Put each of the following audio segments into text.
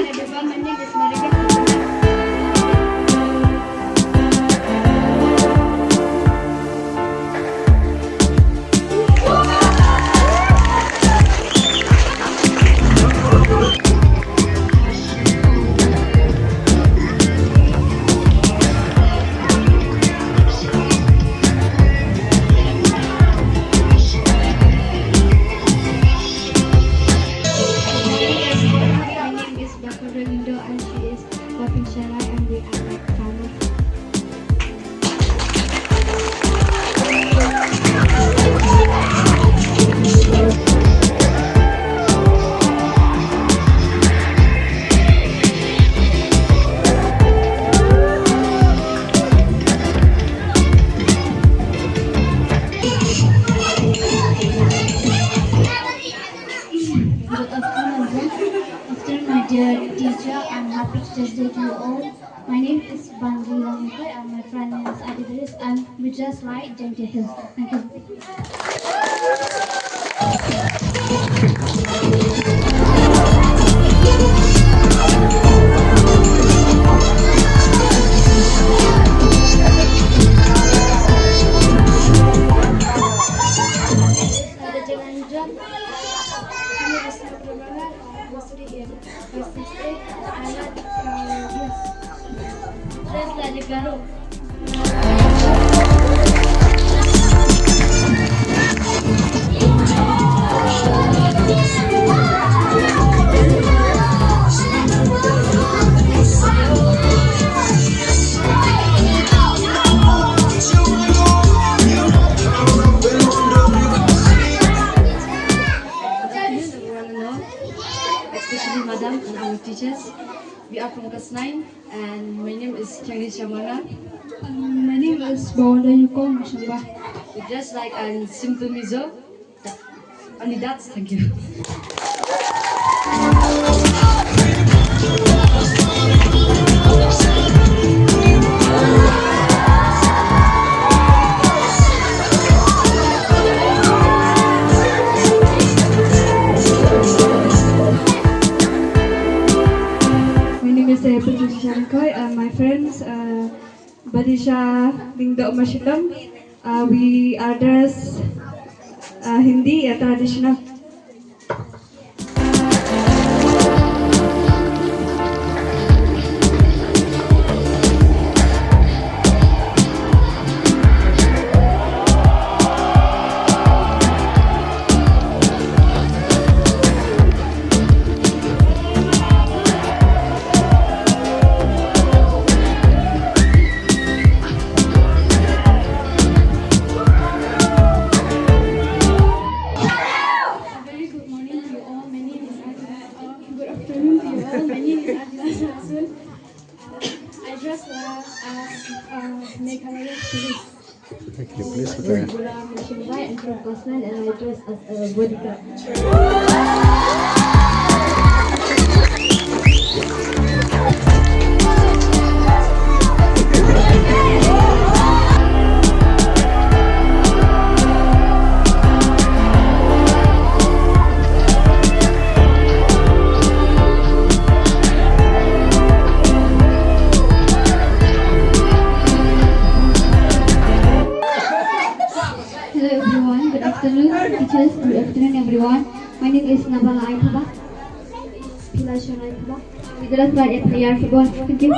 everyone. My name is Marika. Dear teacher, I'm happy to just date you all. My name is Banji Langkai and my friend name is Adidris and we just like Jongphi Hills. Thank you. Especially Madam and our teachers. We are from class 9 and my name is jingkyrshan. My name is Bawanda Yuko Mashamba. We just like a simple miso. Only that, thank you. My friends, Badisha Dingdo Mashilam, we address Hindi traditional. I dress as Meghalaya police. Thank you. Please prepare. And from class 9 and I dress as a bodyguard. Teachers, good afternoon everyone. My name is Nabala Aitaba. Pilashan Aitaba. We just like a player football. Thank you.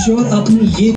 sure आपने ये